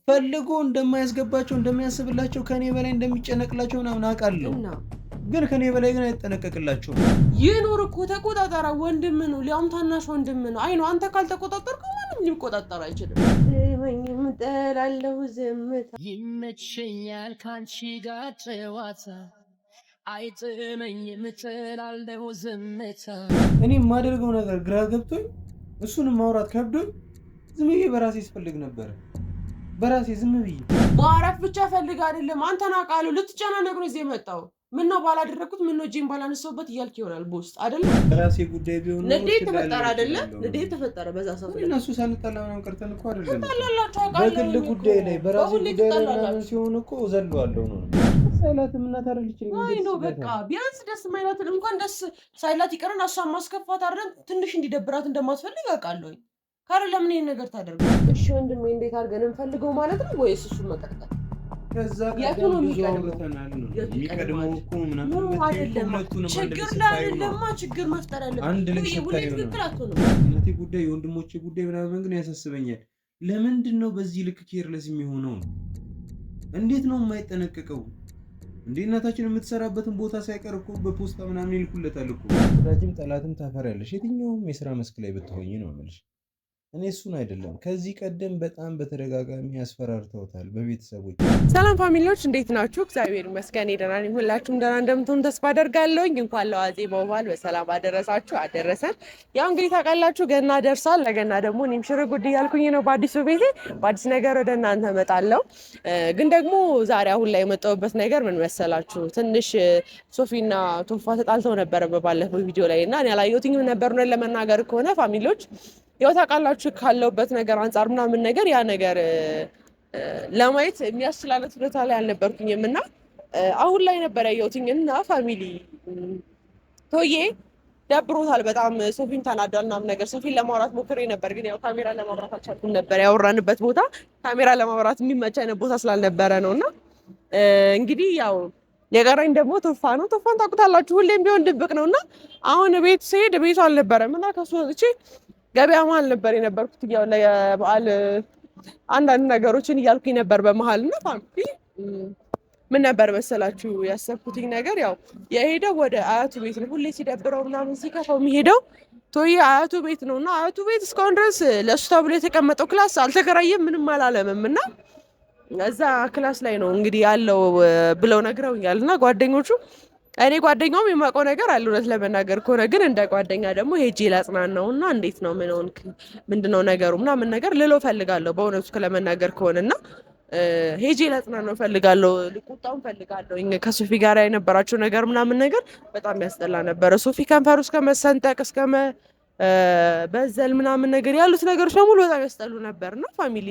ፈልጎ እንደማያስገባቸው እንደሚያስብላቸው ከኔ በላይ እንደሚጨነቅላቸው ምናምን አውቃለሁ። ግን ከኔ በላይ ግን አይጠነቀቅላቸውም። ይኑር እኮ ተቆጣጣራ። ወንድም ነው፣ ሊያውም ታናሽ ወንድም ነው። አይ ነው አንተ ካልተቆጣጠርከው ማንም ሊቆጣጠር አይችልም። ወይም ጠላለው ዝምታ ይመቸኛል ካንቺ ጋር ጨዋታ አይጥመኝም እጠላለሁ ዝምታ። እኔ የማደርገው ነገር ግራ ገብቶኝ እሱንም ማውራት ከብዶኝ ዝም ብዬ በራሴ ስፈልግ ነበር። በራሴ ዝም ብዬ ማረፍ ብቻ ፈልግ አይደለም። አንተን አውቃለሁ። ልትጨናነቅ ነው እዚህ የመጣው። ምን ነው ባላደረኩት፣ ምን ነው ጂም ባላነሳውበት እያልክ ይሆናል በውስጥ አይደለም። በራሴ ጉዳይ ቢሆን ነው ንዴት ተፈጠረ አይደለ? ንዴት ተፈጠረ በዛ ሰዓት። እነሱ ሳንጣላ ምናምን ቀርተን እኮ አይደለም። ተጣላላችሁ አውቃለሁ። በግል ጉዳይ ላይ በራሴ ጉዳይ ላይ ምናምን ሲሆን እኮ ዘለዋለሁ ነው። ሳይላት ምናት አይደለች ነው። አይ ነው በቃ ቢያንስ ደስ የማይላትን እንኳን ደስ ሳይላት ይቀርና እሷን ማስከፋት አይደለም ትንሽ እንዲደብራት እንደማትፈልግ አውቃለሁ። ካረ ለምን ይሄን ነገር ታደርጋለህ? እሺ ወንድሜ እንዴት አድርገን እንፈልገው ማለት ነው ወይስ እሱን መቀጥቀጥ? ከዛ ቀደም ብዙ አውርተናል ነው የሚቀድመው እኮ ምናምን ሁለቱንም ችግር ላይ አይደለማ ችግር መፍጠር አለበት። አንድ ላይ ሲታይ ነው እናቴ ጉዳይ የወንድሞቼ ጉዳይ ምናምን ግን ያሳስበኛል። ለምንድን ነው በዚህ ልክ ኬርለስ የሚሆነው? እንዴት ነው የማይጠነቀቀው? እንዴ እናታችን የምትሰራበትን ቦታ ሳይቀር እኮ በፖስታ ምናምን ይልኩለታል እኮ። ወዳጅም ጠላትም ታፈሪያለሽ የትኛውም የስራ መስክ ላይ ብትሆኚ ነው የምልሽ። እኔ እሱን አይደለም ከዚህ ቀደም በጣም በተደጋጋሚ ያስፈራርተውታል በቤተሰቦች። ሰላም ፋሚሊዎች እንዴት ናችሁ? እግዚአብሔር ይመስገን ደህና ነኝ። ሁላችሁም ደህና እንደምትሆኑ ተስፋ አደርጋለሁኝ። እንኳን ለዋዜማው በዓል በሰላም አደረሳችሁ አደረሰን። ያው እንግዲህ ታውቃላችሁ ገና ደርሷል። ለገና ደግሞ እኔም ሽር ጉድ እያልኩኝ ነው በአዲሱ ቤቴ በአዲስ ነገር ወደ እናንተ እመጣለሁ። ግን ደግሞ ዛሬ አሁን ላይ የመጣሁበት ነገር ምን መሰላችሁ? ትንሽ ሶፊና ቶፋ ተጣልተው ነበረ በባለፈው ቪዲዮ ላይ እና እኔ አላየሁትኝም ነበር ነው ለመናገር ከሆነ ፋሚሊዎች ያው ታውቃላችሁ ካለውበት ነገር አንጻር ምናምን ነገር ያ ነገር ለማየት የሚያስችላለት ሁኔታ ላይ አልነበርኩኝም እና አሁን ላይ ነበር ያየሁትኝ እና ፋሚሊ ቶዬ ደብሮታል በጣም። ሶፊን ተናዷል ምናምን ነገር ሶፊን ለማውራት ሞክሬ ነበር፣ ግን ያው ካሜራ ለማውራት አልቻልኩም ነበር። ያወራንበት ቦታ ካሜራ ለማውራት የሚመች አይነት ቦታ ስላልነበረ ነው እና እንግዲህ ያው የቀረኝ ደግሞ ቶፋ ነው። ቶፋን ታውቁታላችሁ፣ ሁሌም ቢሆን ድብቅ ነው እና አሁን ቤት ስሄድ ቤቱ አልነበረም እና ከሱ ወጥቼ ገበያ መሀል ነበር የነበርኩት። ያው ለበዓል አንዳንድ ነገሮችን እያልኩኝ ነበር በመሀል እና ፋሚሊ ምን ነበር መሰላችሁ ያሰብኩትኝ ነገር ያው የሄደው ወደ አያቱ ቤት ነው። ሁሌ ሲደብረው ምናምን ሲከፋው የሚሄደው ቶዬ አያቱ ቤት ነው እና አያቱ ቤት እስካሁን ድረስ ለእሱ ተብሎ የተቀመጠው ክላስ አልተከራየም፣ ምንም አላለምም እና እዛ ክላስ ላይ ነው እንግዲህ ያለው ብለው ነግረውኛል እና ጓደኞቹ እኔ ጓደኛውም የማውቀው ነገር አለ እውነት ለመናገር ከሆነ ግን እንደ ጓደኛ ደግሞ ሄጄ ላጽናናው እና እንዴት ነው ምንድነው ነገሩ ምናምን ነገር ልለው ፈልጋለሁ በእውነቱ ለመናገር ከሆነ እና ሄጄ ላጽናናው ፈልጋለሁ። ልቁጣውን ፈልጋለሁ። ከሶፊ ጋር የነበራቸው ነገር ምናምን ነገር በጣም ያስጠላ ነበረ። ሶፊ ከንፈሩ እስከ መሰንጠቅ እስከ በዘል ምናምን ነገር ያሉት ነገሮች በሙሉ በጣም ያስጠሉ ነበር እና ፋሚሊ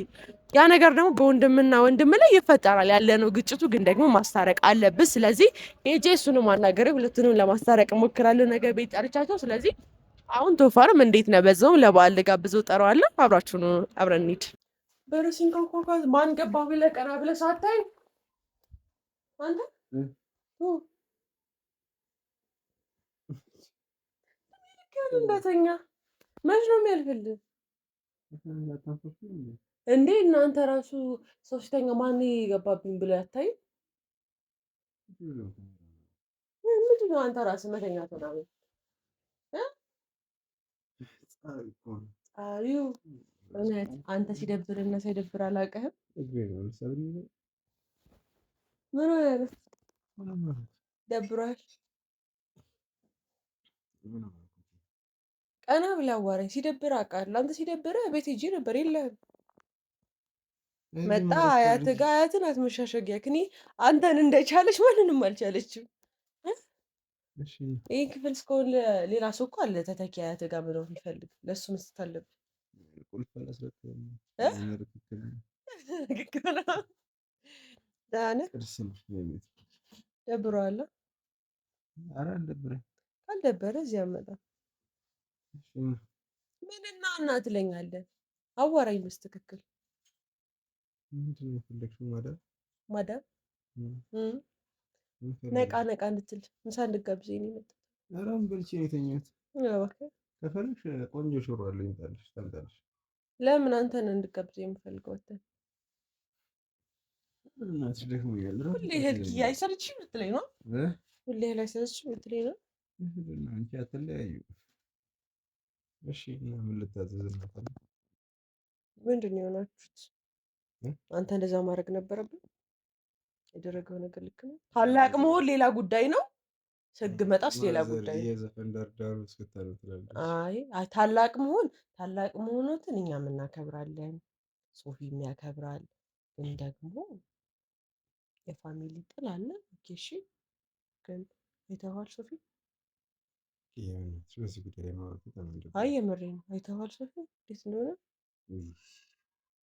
ያ ነገር ደግሞ በወንድምና ወንድም ላይ ይፈጠራል ያለ ነው ግጭቱ፣ ግን ደግሞ ማስታረቅ አለብን። ስለዚህ ሄጄ እሱንም አናገሬ ሁለቱንም ለማስታረቅ እሞክራለሁ ነገ ቤት ጠርቻቸው። ስለዚህ አሁን ቶፋንም እንዴት ነው በዛውም ለበዓል ልጋብዘው ጠራዋለሁ። አብራችሁ ነው አብረን እንሂድ። በረሲን ኮኮካ ማን ገባ ብለህ ቀና ብለህ ሳታይ አንተ እንደተኛ መች ነው የሚያልፍልህ እንዴ? እናንተ ራሱ ሰው ሲተኛ ማን የገባብኝ ብለህ አታይም? ምንድን ነው አንተ ራስህ መተኛት ምናምን ጻሪው እውነት አንተ ሲደብርና ሳይደብር አላውቅህም። ምን ሆነህ ደብሯል? ቀና ብለህ አዋራኝ። ሲደብር አውቃለሁ። አንተ ሲደብርህ ቤት ሂጅ ነበር የለህም። መጣ አያትህ ጋር አያትን አትመሻሸጊያክ። እኔ አንተን እንደቻለች ማንንም አልቻለችም። ይህን ክፍል እስከሆነ ሌላ ሰው እኮ አለ ተተኪ አያትህ ጋር ምነው የሚፈልግ ለእሱ መስጠት አለብህ። ደብሮሃል? ካልደበረ እዚህ አመጣ ምንና እና ትለኛለህ። አዋራኝ በስትክክል ማዳም ነቃ ነቃ እንድትል ምሳ እንድትጋብዘኝ ነው የመጣሁት። አራም በልቼ ነው የተኛሁት። ከፈለግሽ ቆንጆ ሽሮ አለኝ ታልሽ። ለምን አንተን እንድትጋብዘኝ የምፈልገው? እናትሽ ደክሞኛል። ሁሌ ህልኪ አይሰለችሽም ልትለኝ ነው? ሁሌ አይሰለችሽም ልትለኝ ነው? አንቺ አትለያዩ። እሺ እና ምን ልታዘዝ ነበር? ምንድን ነው የሆናችሁት? አንተ እንደዛ ማድረግ ነበረብን? ያደረገው ነገር ልክ ነው? ታላቅ መሆን ሌላ ጉዳይ ነው። ህግ መጣስ ሌላ ጉዳይ ነው። የዘፈን ዳርዳሩ እስክታሉ ትላለች። አይ ታላቅ መሆኑትን እኛም እናከብራለን፣ ሶፊም ያከብራል። ግን ደግሞ የፋሚሊ ጥል አለ። እሺ ግን አይተኸዋል ሶፊ? በዚህ ጉዳይ ላይ ማውራት ተመንደ አይ የምሬን ነው። አይተኸዋል ሶፊ እንዴት እንደሆነ?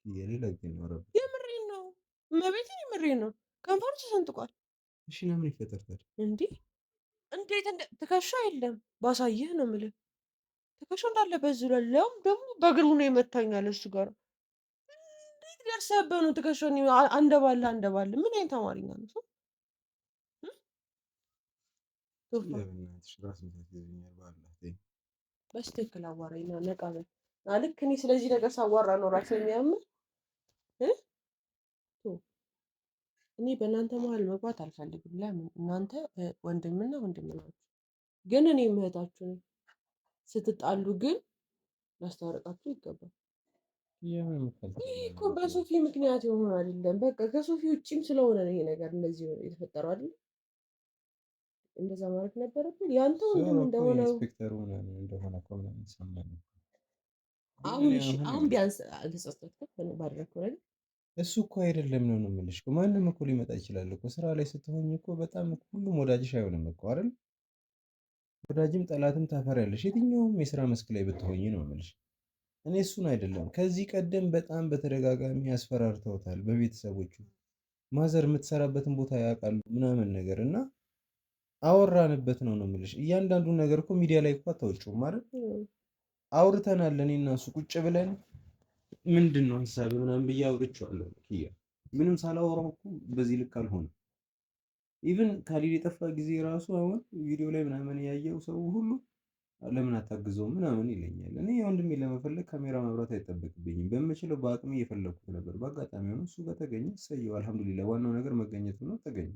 የሌላ ግን ነው። የምሬን ነው። እመቤቴን የምሬን ነው። ከንፈሩ ተሰንጥቋል። እሺ ለምን ይፈጠርታል እንዴ? እንዴት ትከሻ የለም ባሳየህ ነው የምልህ። ትከሻ እንዳለ በዚህ ላይ ደግሞ በእግሩ ነው የመታኛል እሱ ጋር። እንዴት ደርሰህበት ነው ትከሻውን አንደባለ ምን አይነት አማርኛ ነው ሰው? በስትክክል አዋራኝ እና ነቃ በል። ልክ እኔ ስለዚህ ነገር ሳዋራ ነው ራሴ የሚያምር። እኔ በእናንተ መሀል መግባት አልፈልግም። ለምን? እናንተ ወንድምና ወንድም ናችሁ፣ ግን እኔ እህታችሁ ነኝ። ስትጣሉ ግን ላስታርቃችሁ ይገባል። ይህ እኮ በሶፊ ምክንያት የሆነ አይደለም። በቃ ከሶፊ ውጭም ስለሆነ ይሄ ነገር እንደዚህ የተፈጠረው አይደለም። እንደዛ ማለት ነበረብን። ያንተ ወንድም እንደሆነ አሁን ቢያንስ ተጸጸትኩ ባደረኩት ነገር። እሱ እኮ አይደለም ነው የምልሽ። ማንም እኮ ሊመጣ ይችላል እኮ ስራ ላይ ስትሆኝ እኮ በጣም ሁሉም ወዳጅሽ አይሆንም እኮ አይደል? ወዳጅም ጠላትም ታፈሪያለሽ የትኛውም የስራ መስክ ላይ ብትሆኝ ነው የምልሽ። እኔ እሱን አይደለም ከዚህ ቀደም በጣም በተደጋጋሚ ያስፈራርተውታል በቤተሰቦቹ። ማዘር የምትሰራበትን ቦታ ያውቃሉ ምናምን ነገር እና አወራንበት ነው የምልሽ። እያንዳንዱን ነገር እኮ ሚዲያ ላይ እኮ አታወጪውም ማለት አውርተናል። እኔ እና እሱ ቁጭ ብለን ምንድን ነው ሀሳብ ምናምን ብዬ አውርቼዋለሁ። ኪያ ምንም ሳላወራው እኮ በዚህ ልክ አልሆነም። ኢቭን ካሊድ የጠፋ ጊዜ ራሱ አሁን ቪዲዮ ላይ ምናምን ያየው ሰው ሁሉ ለምን አታግዘው ምናምን ይለኛል። እኔ ወንድሜ ለመፈለግ ካሜራ መብራት አይጠበቅብኝም። በምችለው በአቅሜ እየፈለኩት ነበር። በአጋጣሚ ሆኖ እሱ በተገኘ ሰየው አልሐምዱሊላህ። ዋናው ነገር መገኘቱ ነው። ተገኘ።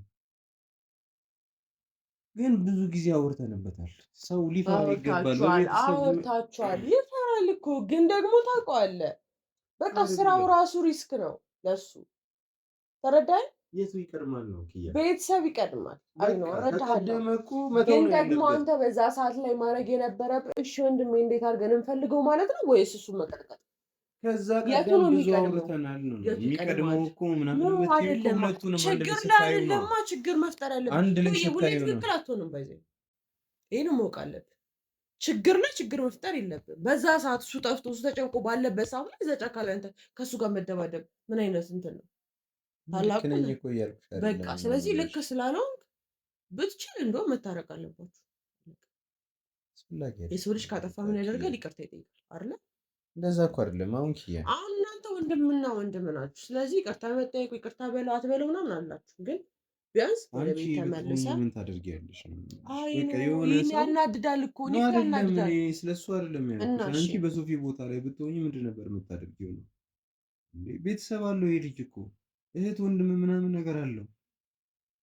ግን ብዙ ጊዜ አውርተንበታል። ሰው ሊፈራ ይገባል። አውርታችኋል። ይፈራል እኮ ግን ደግሞ ታውቀዋለህ። በቃ ስራው ራሱ ሪስክ ነው ለሱ። ተረዳኝ። የቱ ይቀድማል ነው ኪያ? ቤተሰብ ይቀድማል። አይ ነው ረዳሃለሁ። ግን ደግሞ አንተ በዛ ሰዓት ላይ ማድረግ የነበረብህ እሺ ወንድሜ እንዴት አድርገን እንፈልገው ማለት ነው ወይስ እሱን መቀጥቀጥ? ከዛ ቀደም ብዙ አውርተናል ነው የሚቀድመው እኮ ምናምን ሁለቱንም ችግር መፍጠር ያለብህ ትክክል አትሆንም። በዚህ ይሄን ማወቅ አለብህ። ችግር ላይ ችግር መፍጠር የለብህም። በዛ ሰዓት እሱ ጠፍቶ እሱ ተጨንቆ ባለበት ሰዓት ላይ እዛ ጫካ ላይ አንተ ከእሱ ጋር መደባደብ ምን አይነት እንትን ነው? ታላቁ በቃ ስለዚህ ልክ ስላለው ብትችል እንደውም መታረቅ አለባችሁ። የሰው ልጅ ካጠፋ ምን ያደርጋል? ይቅርታ ይጠይቃል አይደለ? እንደዛ እኮ አይደለም። አሁን ኪያ አሁን እናንተ ወንድምና ወንድም ናችሁ። ስለዚህ ይቅርታ መጠየቁ ይቅርታ በለው አትበለው ምናምን አላችሁ። ግን ቢያንስ ወደ ቤት ተመልሰህ ምን ታደርጊያለሽ? በቃ የሆነ ሰው ያናድዳል እኮ ነው ያናድዳል። ስለሱ አይደለም ያልኩት። አንቺ በሶፊ ቦታ ላይ ብትሆኚ ምንድን ነበር የምታደርጊው? ነው ቤተሰብ አለው ይሄ ልጅ እኮ እህት ወንድም ምናምን ነገር አለው።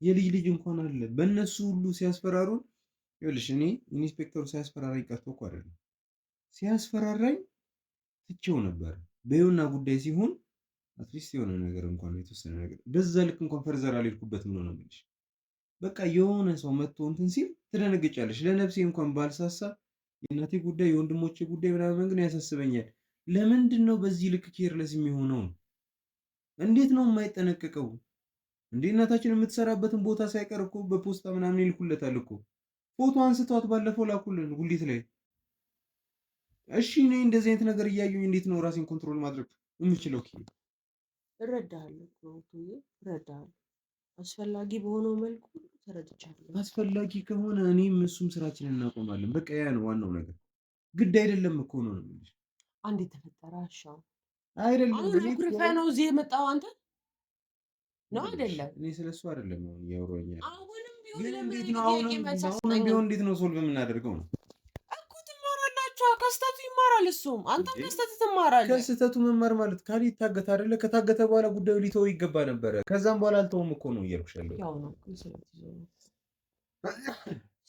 የልጅ ልጅ እንኳን አለ። በእነሱ ሁሉ ሲያስፈራሩን ይኸውልሽ፣ እኔ ኢንስፔክተሩ ሲያስፈራራኝ ቀርቶ እኮ አይደለም ሲያስፈራራኝ ትቼው ነበር። በይውና ጉዳይ ሲሆን አትሊስት የሆነ ነገር እንኳን የተወሰነ ነገር በዛ ልክ እንኳን ፈርዘር አልሄድኩበትም ነው የምልሽ። በቃ የሆነ ሰው መጥቶ እንትን ሲል ትደነግጫለሽ። ለነፍሴ እንኳን ባልሳሳ የእናቴ ጉዳይ የወንድሞቼ ጉዳይ ምናምን ግን ያሳስበኛል። ለምንድን ነው በዚህ ልክ ኬርለስ የሚሆነው? እንዴት ነው የማይጠነቀቀው? እንዴ እናታችን የምትሰራበትን ቦታ ሳይቀር እኮ በፖስታ ምናምን ይልኩለታል እኮ። ፎቶ አንስተዋት ባለፈው ላኩልን ጉሊት ላይ። እሺ እኔ እንደዚህ አይነት ነገር እያየሁኝ እንዴት ነው ራሴን ኮንትሮል ማድረግ የምችለው? እረዳሃለሁ፣ እረዳሃለሁ። አስፈላጊ በሆነው መልኩ ተረድቻለሁ። አስፈላጊ ከሆነ እኔም እሱም ስራችንን እናቆማለን። በቃ ያ ነው ዋናው ነገር። ግድ አይደለም እኮ ነው የምልሽ። አንድ የተፈጠረ አሻው አይደለም አሁን ነው እዚህ የመጣው አንተ ነው አይደለም? እኔ ስለሱ አይደለም አሁን ያወራኛል። አሁንም ቢሆን እንዴት ነው ሶልቭ የምናደርገው ነው እኮ ትማራላችሁ ከስተቱ ይማራል። እሱም አንተም ከስተቱ ትማራለህ። ከስተቱ መማር ማለት ካሊ ይታገት አይደለ? ከታገተ በኋላ ጉዳዩ ሊተው ይገባ ነበረ። ከዛም በኋላ አልተውም እኮ ነው እያልኩሽ ያለው። ያው ነው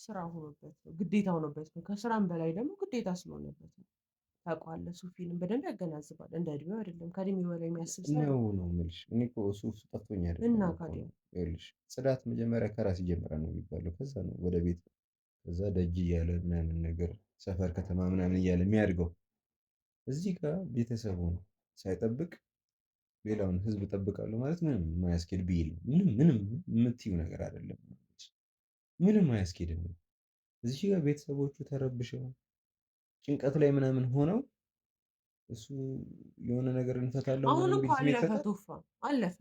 ስራ ሆኖበት ነው፣ ግዴታ ሆኖበት ነው። ከስራም በላይ ደግሞ ግዴታ ስለሆነበት ነው። ታውቀዋለህ፣ ሱፊንም በደንብ ያገናዝባል። እንደ እድሜው አይደለም፣ ከእድሜው በላይ የሚያስብ ሰው ነው የምልሽ። እኔ እኮ ሱፍ ጠፍቶኝ አይደለም። እና ካዲያ ይኸውልሽ ጽዳት መጀመሪያ ከራስ ይጀምራል ነው የሚባለው። ከዛ ነው ወደ ቤት፣ ከዛ ደጅ እያለ ምናምን ነገር ሰፈር ከተማ ምናምን እያለ የሚያድገው። እዚህ ጋር ቤተሰቡ ነው ሳይጠብቅ ሌላውን ህዝብ እጠብቃለሁ ማለት ምንም የማያስኬድ ብይል ነው። ምንም የምትይው ነገር አይደለም። ምንም አያስኬድም ነው። እዚህ ጋር ቤተሰቦቹ ተረብሸው ጭንቀት ላይ ምናምን ሆነው እሱ የሆነ ነገር እንፈታለን። አሁን እኮ አለፈ፣ ቶፋ አለፈ።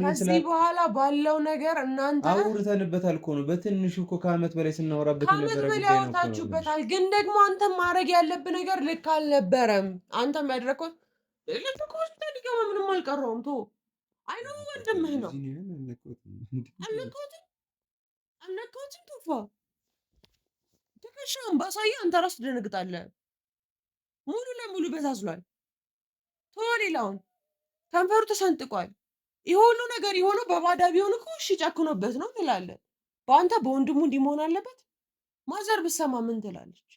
ከዚህ በኋላ ባለው ነገር እናንተ አውርተንበታል እኮ ነው። በትንሹ እኮ ከአመት በላይ ስናወራበት ነበር። ከአመት በላይ አውርታችሁበታል። ግን ደግሞ አንተም ማድረግ ያለብህ ነገር ልክ አልነበረም። አንተም ያደረግከው ልክ ሆስፒታል ሊገባ ምንም አልቀረውም። ቶ አይኖ ወንድምህ ነው። አልነካሁትም ቶፋ። ትከሻውን ባሳየህ አንተ ራስህ ትደነግጣለህ። ሙሉ ለሙሉ በዛዝሏል። ቶ ሌላውን ከንፈሩ ተሰንጥቋል። ይሄ ሁሉ ነገር የሆነው በባዳ ቢሆን እኮ እሺ ጨክኖበት ነው እንላለን። በአንተ በወንድሙ እንዲህ መሆን አለበት? ማዘር ብትሰማ ምን ትላለች?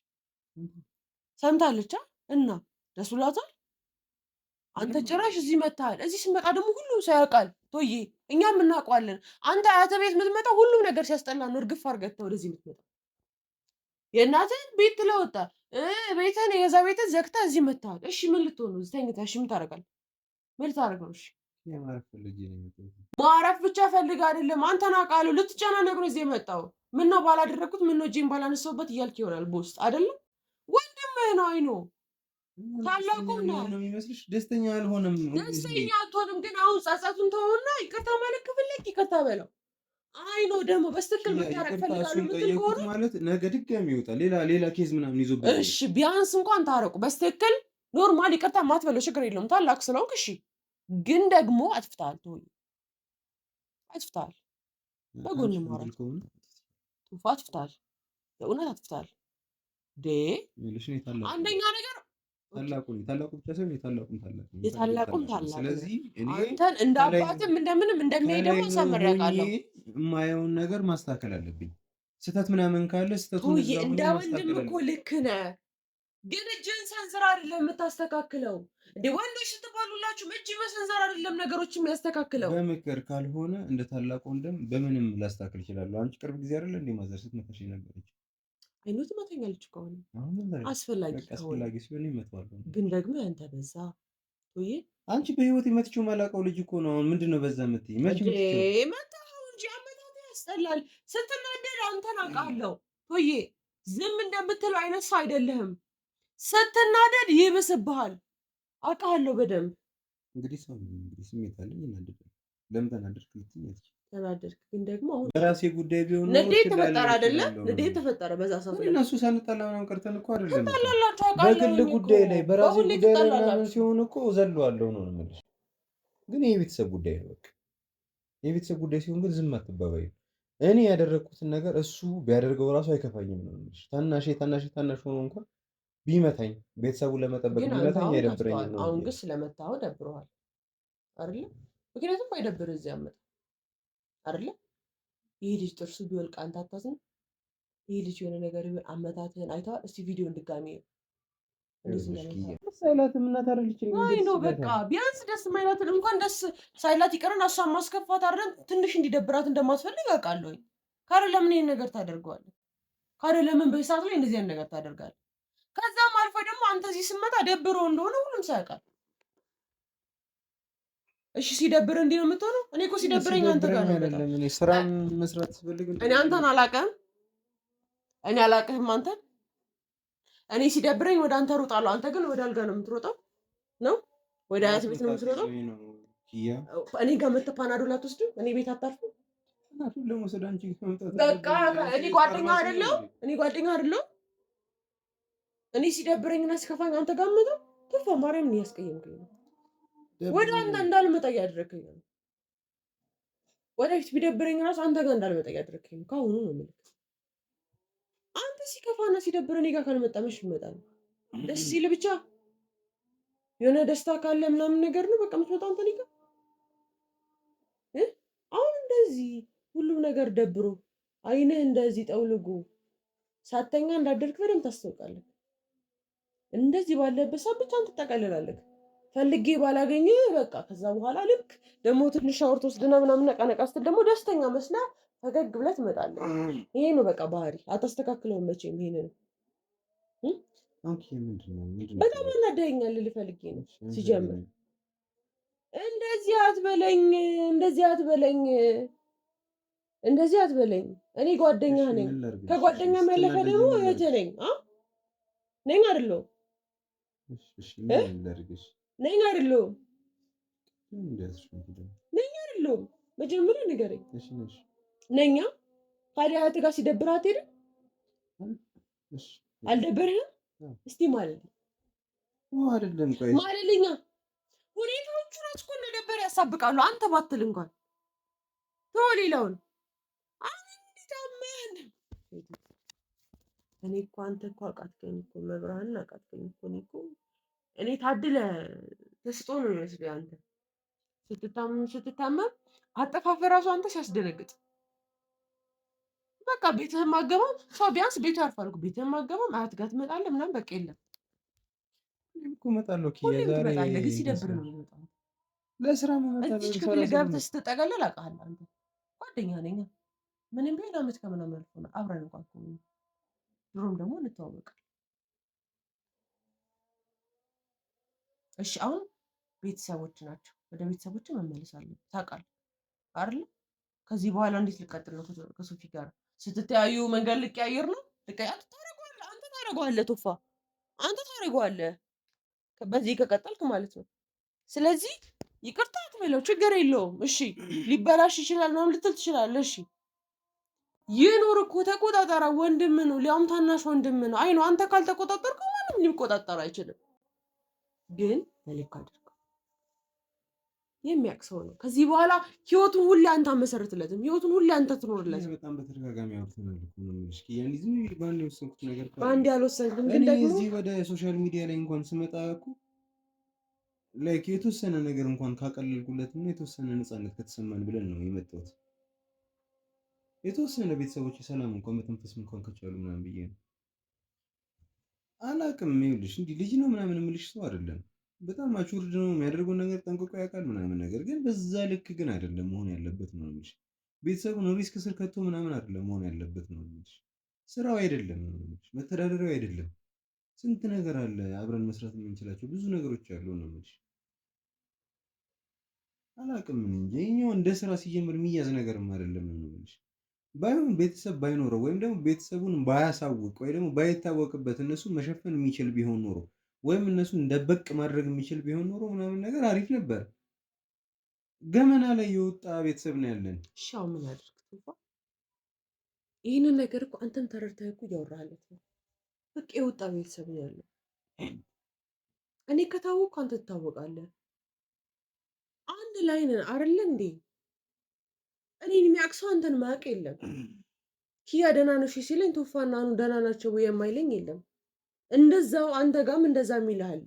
ሰምታለች እና ደስ ብሏታል። አንተ ጭራሽ እዚህ መጥተሃል። እዚህ ስመጣ ደግሞ ሁሉም ሰው ያውቃል። ቶዬ እኛም እናውቀዋለን። አንተ አያተ ቤት የምትመጣው ሁሉም ነገር ሲያስጠላ ነው እርግፍ አድርገህ ወደዚህ የምትመጣው። የእናትህን ቤት ትለወጣ ቤትህን የገዛ ቤትህን ዘግተህ እዚህ መጥተሃል። እሺ ምን ልትሆን ነው? እዚህ ተኝተህ እሺ ምን ታደርጋለህ? ምን ልታደርግ ነው? እሺ ማረፍ ብቻ ፈልግ አይደለም። አንተን አውቃለሁ። ልትጨናነቅ ነው እዚህ የመጣው። ምን ነው ባላደረግኩት፣ ምን ነው እጄን ባላነሳሁበት እያልክ ይሆናል በውስጥ አይደለም። ወንድምህ ነው አይኖ ታላቁም ነው የሚመስልሽ። ደስተኛ አልሆነም። ደስተኛ አትሆንም። ግን አሁን ጸጸቱን ተውና ይቅርታ ማለት ከፈለክ ይቅርታ በለው። አይኖ ደግሞ በስትክክል መታረቅ ፈልጋለሁ የምትል ከሆነ ማለት ነገ ድጋሚ ይወጣል ሌላ ኬዝ ምናምን ይዞበት። እሺ ቢያንስ እንኳን ታረቁ በስትክክል ኖርማል። ይቅርታ ማትበለው ችግር የለውም ታላቅ ስለሆንክ እሺ። ግን ደግሞ አጥፍተሃል፣ አጥፍተሃል። በጎን ማውራት ቱፋ አጥፍተሃል፣ በእውነት አጥፍተሃል። አንደኛ ነገር ታላቁ ብቻ ሳይሆን የታላቁም ታላቅ። ስለዚህ አንተን እንደ አባትም እንደምንም እንደሚያይ ደግሞ አሳምሬያለሁ። የማየውን ነገር ማስተካከል አለብኝ። ስህተት ምናምን ካለ ስህተቱን እንደ ወንድም እኮ ልክ ነህ። ግን እጅህን ሰንዝር አይደለም የምታስተካክለው። እንደ ወንዶች ስትባሉላችሁ እጅ በሰንዘር አይደለም ነገሮች የሚያስተካክለው። በምክር ካልሆነ እንደ ታላቅ ወንድም በምንም ላስተካክል እችላለሁ። አንቺ ቅርብ ጊዜ አይደለ እንደ ማዘር ስትመታሽ ነበረች። አይኑ ትመታኛለች ከሆነ አስፈላጊ ሲሆን ይመታዋል። ግን ደግሞ ያንተ በዛ ወይ አንቺ በህይወት የመትችው ማላውቀው ልጅ እኮ ነው። አሁን ምንድነው በዛ የምትይ? መታው እንጂ አመታት ያስጠላል። ስትናደድ አንተን አውቃለሁ። ወይ ዝም እንደምትለው አይነት ሰው አይደለህም። ስትናደድ ይብስብሃል። አውቃለሁ በደንብ። እንግዲህ ሰው ስሜት አለኝ እናደዳለሁ። ለምን ተናደድክ ልትይኝ ተናደድክ። ግን ደግሞ አሁን በራሴ ጉዳይ ቢሆን ንዴት ተፈጠረ አይደለ? ንዴት ተፈጠረ በዛ ሰዓት ላይ እነሱ ሳንጣላ ምናምን ቀርተን እኮ አይደለም። በግል ጉዳይ ላይ በራሴ ጉዳይ ላይ ምናምን ሲሆን እኮ ዘለዋለሁ ነው የምልሽ። ግን የቤተሰብ ጉዳይ ነው። በቃ የቤተሰብ ጉዳይ ሲሆን ግን ዝም አትባባይ። እኔ ያደረግኩትን ነገር እሱ ቢያደርገው ራሱ አይከፋኝም ነው የምልሽ። ታናሽ ሆኖ እንኳን ቢመታኝ ቤተሰቡን ለመጠበቅ ቢመታኝ አይደብረኝም ነው። አሁን ግን ስለመታው ደብረዋል አይደለ? ምክንያቱም አይደብር እዚህ አመጣ አይደለ? ይሄ ልጅ ጥርሱ ቢወልቅ አንተ አታዝንም? ይሄ ልጅ የሆነ ነገር ቢሆን አመታትህን አይተዋል? እስቲ ቪዲዮን ድጋሚ ሳይላትም እናት አይደለች ነው። በቃ ቢያንስ ደስ ማይላትን እንኳን ደስ ሳይላት ይቀረን እሷን ማስከፋት አይደለም ትንሽ እንዲደብራት እንደማትፈልግ አውቃለሁኝ። ካረ ለምን ይሄን ነገር ታደርገዋለህ? ካረ ለምን በሰዓት ላይ እንደዚህ አይነት ነገር ታደርጋለህ? ከዛም አልፎ ደግሞ አንተ እዚህ ስመጣ ደብሮ እንደሆነ ሁሉም ሰው ያውቃል። እሺ ሲደብር እንዲህ ነው የምትሆነው? እኔ እኮ ሲደብረኝ አንተ ጋር ነው አይደለም። እኔ ስራም መስራት ስፈልግ እኔ አንተን አላውቅም። እኔ አላውቅህም አንተን። እኔ ሲደብረኝ ወደ አንተ ሮጣለሁ። አንተ ግን ወደ አልጋ ነው የምትሮጠው ነው? ወደ አያት ቤት ነው የምትሮጠው? እኔ ጋር መተህ ፓናዶል አትወስድም? እኔ ቤት አታርፍም? በቃ እኔ ጓደኛ አይደለሁም? እኔ ሲደብረኝና ሲከፋኝ አንተ ጋር መጣሁ። ተፋ ማርያም ነው ያስቀየምከኝ ነው። ወደ አንተ እንዳልመጣ እያደረከኝ ነው። ወደፊት ቢደብረኝ ራሱ አንተ ጋር እንዳልመጣ እያደረከኝ ነው። ካሁኑ ነው የምልህ። አንተ ሲከፋና ሲደብር እኔ ጋር ካልመጣ መች ይመጣል? ደስ ሲል ብቻ የሆነ ደስታ ካለ ምናምን ነገር ነው በቃ የምትመጣው አንተ ጋር አሁን እንደዚህ ሁሉም ነገር ደብሮ አይንህ እንደዚህ ጠውልጎ ሳተኛ እንዳደርክ በደንብ ታስታውቃለህ። እንደዚህ ባለበት ሰዓት ብቻ አንተ ትጠቀልላለህ። ፈልጌ ባላገኘ በቃ ከዛ በኋላ ልክ ደግሞ ትንሽ ሻወር ትወስድና ምናምን ነቃ ስትል ደግሞ ደስተኛ መስላ ፈገግ ብለህ ትመጣለህ። ይሄ ነው በቃ ባህሪ። አታስተካክለውም መቼም ይሄንን በጣም አናደኸኛል ልልህ ፈልጌ ነው። ሲጀምር እንደዚህ አትበለኝ፣ እንደዚህ አትበለኝ፣ እንደዚህ አትበለኝ። እኔ ጓደኛህ ነኝ። ከጓደኛ ያለፈ ደግሞ እህትህ ነኝ። ነኝ አይደለሁም? ነኝ አይደለሁም? ነኝ አይደለሁም? መጀመሪያ ንገረኝ። ነኛ ታዲያ እህትህ ጋር ሲደብርህ አትሄድም? አልደበርህም? እስቲ ማለልኝ ማለልኛ። ሁኔታዎቹ ራሱ እኮ እንደደበረ ያሳብቃሉ። አንተ ባትል እንኳን ተወው ሌላውን። እኔ እኮ አንተ እኮ አቃትከኝ እኮ መብርሃንን አቃትከኝ እኮ እኔ ታድለ ተስጦ ነው የሚመስለው አንተ ስትታመም አጠፋፈ ራሱ አንተ ሲያስደነግጥ በቃ ቤትህን ማገባም ሰው ቢያንስ ቤቱ ያርፋል እኮ ቤትህን ማገባም አያት ጋር ትመጣለህ ምናምን በቃ የለም እኮ እመጣለሁ ትመጣለህ ግን ሲደብር ነው የሚመጣው ለስራ እመጣለሁ እዚህ ክፍል ገብተህ ስትጠቀልል አውቃለሁ አንተ ጓደኛ ነኝ ምንም ቢሆን አመት ከምናምን አልፎ ነው አብረን እንኳን ድሮም ደግሞ እንተዋወቃለን እሺ አሁን ቤተሰቦች ናቸው ወደ ቤተሰቦች መመለስ አለብን ታውቃለህ አይደል ከዚህ በኋላ እንዴት ልቀጥል ነው ከሶፊ ጋር ስትተያዩ መንገድ ልቀያየር ነው ታደርገዋለህ አንተ ታደርገዋለህ ቶፋ አንተ ታደርገዋለህ በዚህ ከቀጠልክ ማለት ነው ስለዚህ ይቅርታ አትበለው ችግር የለውም እሺ ሊበላሽ ይችላል ምናምን ልትል ትችላለህ እሺ ይኑር እኮ ተቆጣጣራ ወንድም ነው ሊያውም ታናሽ ወንድም ነው አይ ነው አንተ ካልተቆጣጠርከው ማንም ሊቆጣጠር አይችልም ግን መልክ አድርገው የሚያቅሰው ነው ከዚህ በኋላ ህይወቱን ሁሉ አንተ አመሰርትለትም ህይወቱን ሁሉ አንተ ትኖርለት በጣም በተደጋጋሚ አውርተናል እኮ ነው ምንሽ ያኔ ዝም ብዬ ባንዴ ወሰንኩት ነገር ባንዴ አልወሰንክም ግን ደግሞ እዚህ ወደ ሶሻል ሚዲያ ላይ እንኳን ስመጣ እኮ ላይክ የተወሰነ ነገር እንኳን ካቀለልኩለትና የተወሰነ ነፃነት ከተሰማን ብለን ነው የመጣሁት የተወሰነ ቤተሰቦች ሰላም እንኳን መተንፈስ እንኳን ከቻሉ ምናምን ብዬ ነው አላቅም ይኸውልሽ እንዲህ ልጅ ነው ምናምን የምልሽ ሰው አይደለም በጣም ማቹርድ ነው የሚያደርገውን ነገር ጠንቅቆ ያውቃል ምናምን ነገር ግን በዛ ልክ ግን አይደለም መሆን ያለበት ነው የምልሽ ቤተሰቡ ነው ሪስክ ስር ከቶ ምናምን አይደለም መሆን ያለበት ነው የምልሽ ስራው አይደለም ነው የምልሽ መተዳደሪያው አይደለም ስንት ነገር አለ አብረን መስራት የምንችላቸው ብዙ ነገሮች አሉ ነው የምልሽ አላቅም እንጂ እኛው እንደ ስራ ሲጀምር የሚያዝ ነገርም አይደለም ነው የምልሽ ባይሆን ቤተሰብ ባይኖረው ወይም ደግሞ ቤተሰቡን ባያሳውቅ ወይ ደግሞ ባይታወቅበት እነሱ መሸፈን የሚችል ቢሆን ኖሮ ወይም እነሱን ደበቅ ማድረግ የሚችል ቢሆን ኖሮ ምናምን ነገር አሪፍ ነበር። ገመና ላይ የወጣ ቤተሰብ ነው ያለን። ሻው ምን አድርግ ይህንን ነገር እኮ አንተም ተረድተህ እኮ እያወራህለት ነው። በቃ የወጣ ቤተሰብ ነው ያለው። እኔ ከታወቅኩ አንተ ትታወቃለህ። አንድ ላይ ነን አይደለ እንዴ? እኔን የሚያቅሰው አንተን ማያውቅ የለም። ኪያ ደህና ነሽ ሲለኝ ቶፋና አኑ ደህና ናቸው የማይለኝ የለም። እንደዛው አንተ ጋርም እንደዛ የሚልህ አለ።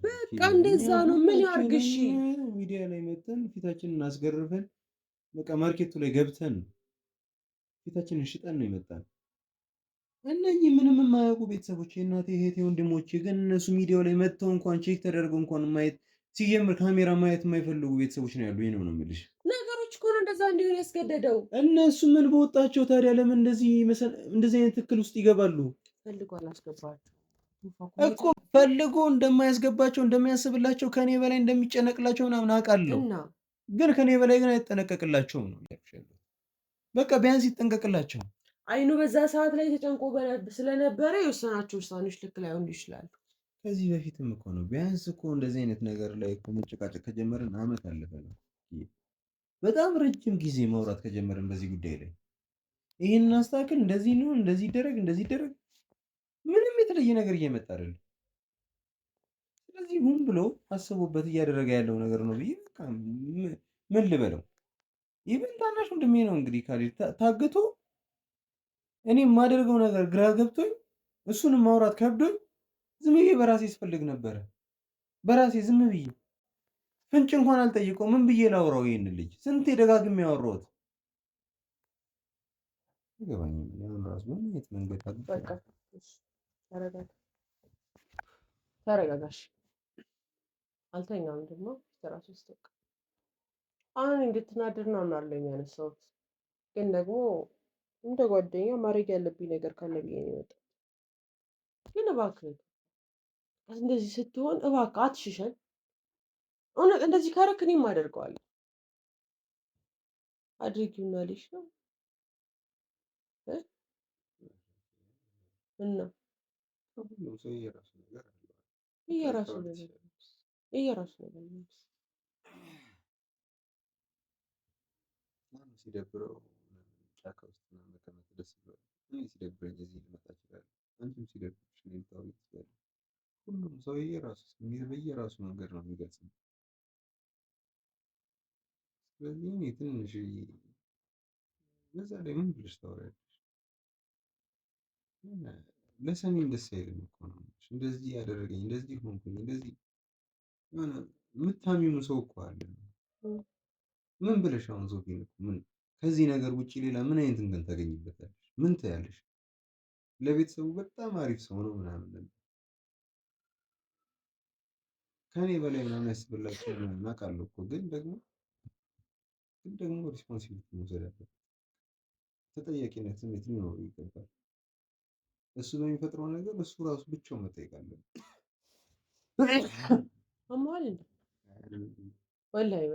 በቃ እንደዛ ነው። ምን ያርግሽ? ሚዲያ ላይ መተን ፊታችንን አስገርፈን በቃ ማርኬቱ ላይ ገብተን ፊታችንን ሽጠን ነው የመጣን። እነኚህ ምንም የማያውቁ ቤተሰቦች የእናቴ እህቴ ወንድሞቼ ግን እነሱ ሚዲያው ላይ መጥተው እንኳን ቼክ ተደርገው እንኳን ማየት ሲጀምር ካሜራ ማየት የማይፈልጉ ቤተሰቦች ነው ያሉ። ይሄ ነው የምልሽ። ነገሮች እኮ ነው እንደዛ እንዲሆን ያስገደደው። እነሱ ምን በወጣቸው ታዲያ ለምን እንደዚህ አይነት ትክክል ውስጥ ይገባሉ? ፈልጎ አላስገባቸው እኮ ፈልጎ እንደማያስገባቸው እንደሚያስብላቸው ከኔ በላይ እንደሚጨነቅላቸው ምናምን አውቃለሁ። ግን ከኔ በላይ ግን አይጠነቀቅላቸውም ነው ያልኩሽ። በቃ ቢያንስ ይጠንቀቅላቸው። አይኑ በዛ ሰዓት ላይ ተጨንቆ ስለነበረ የወሰናቸው ውሳኔዎች ልክ ላይሆኑ ይችላሉ። ከዚህ በፊትም እኮ ነው ቢያንስ እኮ እንደዚህ አይነት ነገር ላይ እኮ መጨቃጨቅ ከጀመርን አመት አለፈ ነው። በጣም ረጅም ጊዜ ማውራት ከጀመርን በዚህ ጉዳይ ላይ ይሄንን አስተካክል፣ እንደዚህ ነው፣ እንደዚህ ይደረግ፣ እንደዚህ ይደረግ፣ ምንም የተለየ ነገር እየመጣ አይደለም። ስለዚህ ሁን ብሎ አስቦበት እያደረገ ያለው ነገር ነው ብዬ በቃ ምን ልበለው። ይብን ታናሽ ወንድሜ ነው እንግዲህ ካሌድ ታግቶ እኔ የማደርገው ነገር ግራ ገብቶኝ እሱንም ማውራት ከብዶኝ ዝም ብዬ በራሴ ስፈልግ ነበረ። በራሴ ዝም ብዬ ፍንጭ እንኳን አልጠይቀው ምን ብዬ ላውራው? ይሄን ልጅ ስንቴ ደጋግሜ ያወራሁት ይገባኛል። ያን ራሱ ምን አይነት መንገድ በቃ ተረጋጋሽ። አልተኛም ደግሞ ራሱ ስተቅ አሁን እንድትናደድ ነው እናለኝ ያነሳሁት፣ ግን ደግሞ እንደ ጓደኛ ማድረግ ያለብኝ ነገር ካለ ብዬ ነው የወጣሁት። ግን እባክህ እንደዚህ ስትሆን እባክህ አትሽሸን። እውነት እንደዚህ ካረክ እኔም አደርገዋለሁ። አድርጊውና ልሽ ነው እና ሁሉም ሰው የራሱ ነገር አለው። የራሱ ነገር ሲደብረው ጫካ ውስጥ መቀመጥ ደስ ይላል። እኔ ሲደብረኝ እዚህ ልመጣ እችላለሁ። አንቺም ሲደብርሽ እኔን ልታወሪ ትችላለሽ። ሁሉም ሰው የራሱ ስሜት በየራሱ መንገድ ነው የሚገልጸው። ስለዚህ እኔ ትንሽ በዛ ላይ ምን ብለሽ ታወሪያለሽ? ለሰኔም ደስ አይልም እኮ ነው እንደዚህ ያደረገኝ እንደዚህ ሆንኩኝ እንደዚህ የሆነ የምታሚሙ ሰው እኮ አለ። ምን ብለሽ አሁን ሶፊን እኮ ምን ከዚህ ነገር ውጪ ሌላ ምን አይነት እንትን ታገኝበታለሽ? ምን ትያለሽ? ለቤተሰቡ በጣም አሪፍ ሰው ነው ምናምን ከኔ በላይ ምናምን ያስብላችሁ ምናምን አውቃለሁ እኮ ግን ደግሞ ሪስፖንሲቢሊቲ መውሰድ አለበት። ተጠያቂነት ስሜት ሊኖረው ይገባል። እሱ በሚፈጥረው ነገር እሱ ራሱ ብቻውን መጠየቅ አለበት። አሟል እንዴ ወላሂ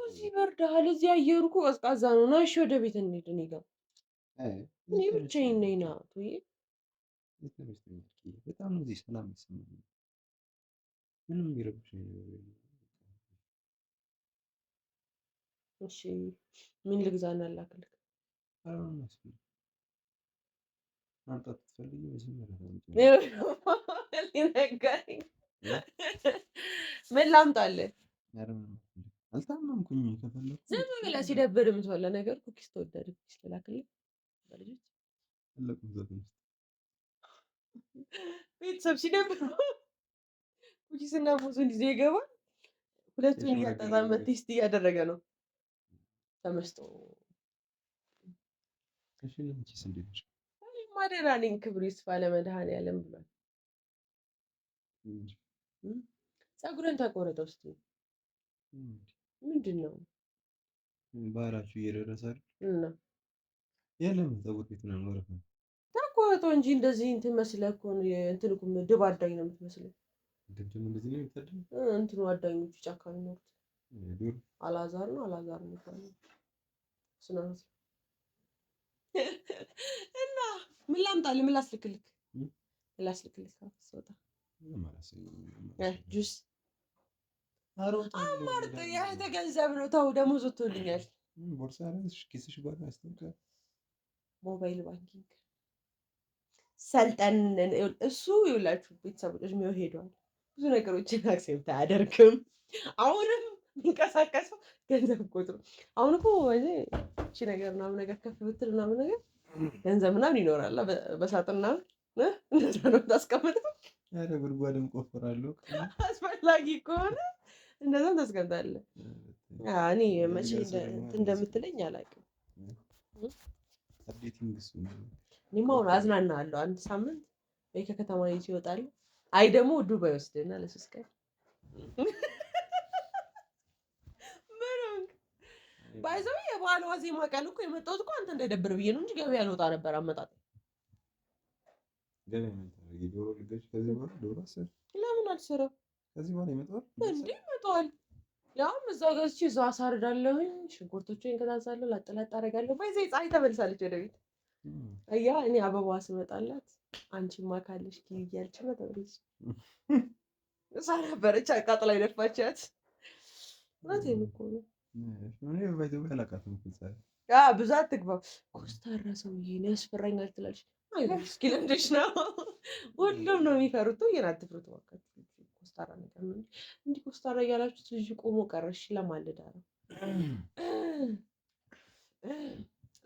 እዚህ ይበርዳል። እዚህ አየሩ እኮ ቀዝቃዛ ነው። ና እሺ ወደ ቤት እንሂድ። እኔ ጋር እኔ ብቻዬን ነኝ። ና በጣም እዚህ ሰላም ይሰማኛል። ምንም የሚረብሽኝ ነገር የለም። እሺ ምን ልግዛና ላክልህ? ማምጣት ትፈልጊ ምን ላምጣልህ? አልታመምኩኝ። ከፈለኩ ዝም ብለህ ሲደብር የምትበላ ነገር ኩኪስ ተወዳድ ኩኪስ ልላክልህ? ቤተሰብ ሲደብር ኩኪስ እና ሙዙን ይዞ ይገባል። ሁለቱን እያጣጣመ ቴስት እያደረገ ነው። ተመስጦ ማደራ ነኝ። ክብሩ ይስፋ ለመድኃኔዓለም ብሏል። ፀጉርን ተቆረጠው እስኪ ምንድን ነው ባህላችሁ እየደረሰ እና የለም ፀጉር ቤት ነው ወረፈ ተቆረጠው እንጂ እንደዚህ እንትን መስለህ እኮ ነው። እንትን እኮ ድብ አዳኝ ነው የምትመስለው። እንደዚህ ነው የምታደርገው። እንትኑ አዳኞቹ ጫካ የሚኖሩት አላዛር ነው የሚባለው ስናት እና ምን ላምጣልህ? ምን ላስልክልህ? ስወጣ ጁስ አማርጥ ያንተ ገንዘብ ነው። ተው ደሞዝ ወጥቶልኛል። ቦርሳ አለሽ ኪስሽ ባለ አስተውቃ ሞባይል ባንኪንግ ሰልጠን እሱ ይውላችሁ ቤተሰቦች ነው ሄዷል። ብዙ ነገሮችን አክሴፕት አያደርግም። አሁንም የሚንቀሳቀሰው ገንዘብ ቆጥሮ አሁን እኮ እቺ ነገር ምናምን ነገር ከፍ ብትል ምናምን ነገር ገንዘብ ምናምን ይኖራል። በሳጥና እንደዛ ነው ታስቀምጠው። ኧረ ጉድጓድም ቆፍራለሁ አስፈላጊ ከሆነ እንደዛም ታስቀምጣለህ። እኔ መቼ እንደምትለኝ አላውቅም። እኔማ አሁን አዝናናለሁ። አንድ ሳምንት ወይ ከከተማ ይዤ እወጣለሁ። አይ ደግሞ ዱባይ ወስደና ለሶስት ቀን ባይዘው የበዓል ዋዜማ ቀን እኮ የመጣሁት እኮ አንተ እንዳይደብር ብዬ ነው እንጂ ገበያ ልወጣ ነበር። አመጣጥ ለምን አልሰራም? ከዚህ በኋላ ይመጣል እንዴ? ይመጣል። ያውም እዛ ገዝቼ እዛ አሳርዳለሁኝ። ሽንኩርቶችን ከታዛለሁ፣ ላጥላጥ አደርጋለሁ። በዚህ ፀሐይ ተመልሳለች ወደ ቤት። አያ እኔ አበባ ስመጣላት አንቺማ ካለሽ ኪ እያልች ነው ተመልስ እዛ ነበረች አቃጥላ ይደፋቻት። እውነቴን እኮ ነው። ብዙ አትግባው። ኮስታራ ሰውዬ ነው ያስፈራኛል ትላለች። እስኪ ለምደሽ ነው ሁሉም ነው የሚፈሩት። ይሄን አትፍሩት እባካችሁ። ኮስታራ ነገር ነው እንዲህ ኮስታራ እያላችሁት ልጅ ቆሞ ቀረሽ ለማልዳ ነው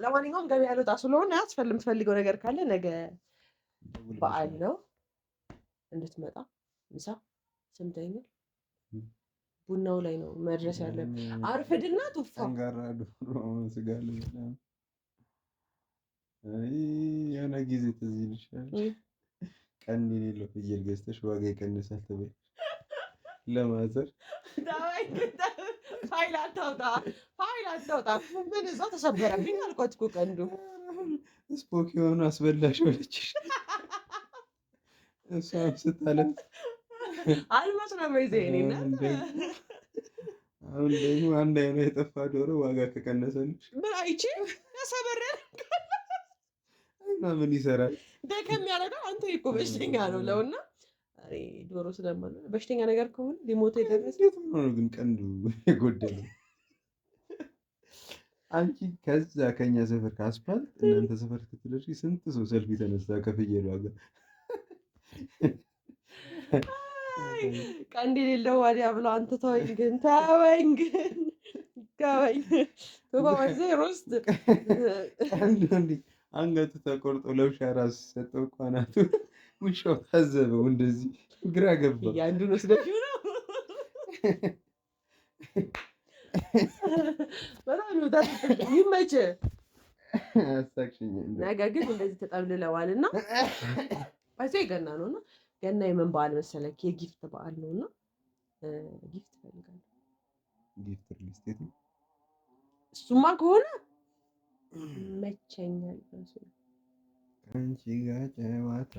ለማንኛውም ገበያ ልወጣ ስለሆነ የምትፈልገው ነገር ካለ ነገ በዓል ነው እንድትመጣ ምሳ ሰምተኸኛል። ቡናው ላይ ነው መድረስ ያለብን። አርፍድና ቱፋ ጠንጋራ ዶሮ ስጋ ልበላ። የሆነ ጊዜ ትዝ ይልሻል ቀንድ የሌለው ፍየል ገዝተሽ ዋጋ ይቀንሳል ተብለሽ ለማዘር ፋይል አታውጣ ምን እዛው ተሰበረብኝ አልኳት እኮ ቀንዱ ስፖክ የሆኑ አስበላሽ ወለችሽ እሷም ስታለም አልሞት ነው በይዘኔና አሁን ደግሞ አንድ አይኗ የጠፋ ዶሮ ዋጋ ከቀነሰልሽ ምን አይቼ ተሰበረ እና ምን ይሰራል? ደከም ያደርጋል። አንተ እኮ በሽተኛ ነው ለውና ዶሮ ስለማለ በሽተኛ ነገር ከሆነ ሊሞት የደረሰ ነው። ግን ቀንዱ የጎደለው አንቺ ከዛ ከኛ ሰፈር ከአስፋልት እናንተ ሰፈር ስትደርሺ ስንት ሰው ሰልፊ ተነሳ ከፍየሉ ጋር ቀንድ የሌለው ዋዲያ ብሎ አንተ ተወኝ ግን በባዜ ሮስት ቀንዱ አንገቱ ተቆርጦ ለውሻ ራሱ ሰጠው እኮ አናቱ ውሻው ታዘበው እንደዚህ ግራ ገባ። ያንዱን ወስደሽው ነው በጣም ነው ይመችህ። አሳክሽኝ ነገ ግን እንደዚህ ተጠብልለዋልና ባይዘይ ገና ነውና ገና የምን በዓል መሰለክ? የጊፍት በዓል ነውና ጊፍት ፈልጋለሁ። ጊፍት ሊስቴት እሱማ ከሆነ ይመቸኛል። አንቺ ጋር ጨዋታ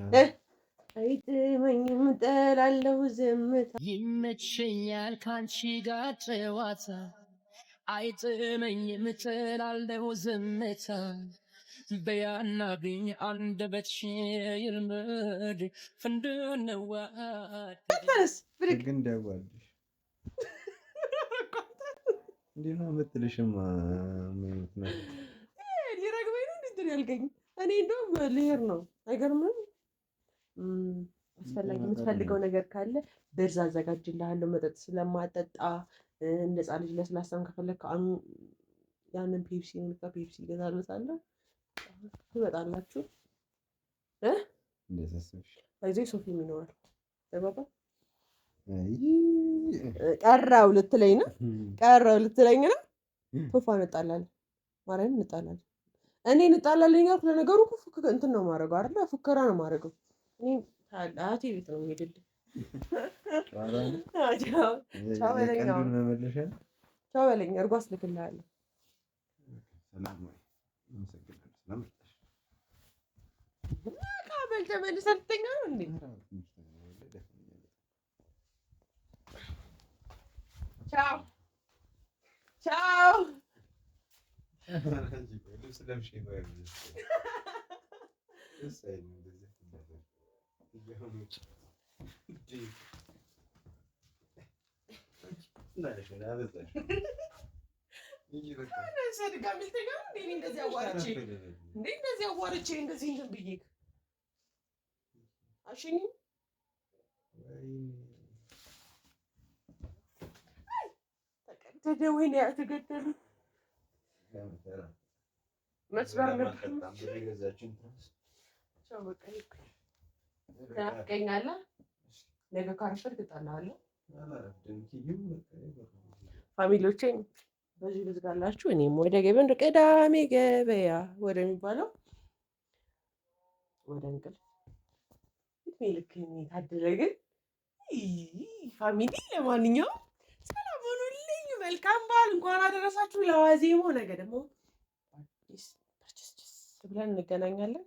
አይጥመኝም እጠላለሁ ዝምታ ይመቸኛል ካንቺ ጋር ጨዋታ አይጥመኝም እጠላለሁ ዝምታ በያናግኝ አንደበትሽ ይልመድ ፍንድነዋት ግን ደዋልሽ እንዲህ ነው የምትልሽማ ማለት ነው። ሊረግበኝ ነው እንትን ያልከኝ እኔ እንደውም ልሄድ ነው። አይገርምም? አስፈላጊ የምትፈልገው ነገር ካለ ብርዝ አዘጋጅልሃለሁ። መጠጥ ስለማጠጣ እንደ ሕፃን ልጅ ለስላሳም ከፈለግክ ያንን ፔፕሲ ፔፕሲ ይገዛልታለሁ። ትመጣላችሁ በዚህ ሶፊም ይኖራል። ባባ ቀረው ልትለኝ ነው? ቶፋ እንጣላለን፣ ማርያም እንጣላለን። እኔ እንጣላለን ያልኩ ለነገሩ እንትን ነው የማደርገው አይደለ? ፉከራ ነው የማደርገው። እኔ አያቴ ቤት ነው የምሄድልህ። ቻው በለኝ፣ እርጎ አስልክልሃለሁ። ካበል ተመልሰህ ልተኛ ነው እንዴ? ቻው እንደዚህ አዋርቼ እንደዚህ እንትን ብዬ አሸኝ ተቀደደ። ወይኔ ያልተገደሉ መስበር ትናፍቀኛለህ። ነገ ካረፈድክ እጠላለሁ። ፋሚሊዎቼን በዚህ ልዝጋላችሁ። እኔም ወደ ገበያ ቅዳሜ ገበያ ወደሚባለው ወደ እንቅልፍ ልክ ታደለ። ግን ፋሚሊ ለማንኛውም ሰላም ሆኑልኝ። መልካም በዓል። እንኳን አደረሳችሁ ለዋዜማው። ነገ ደግሞ ብለን እንገናኛለን።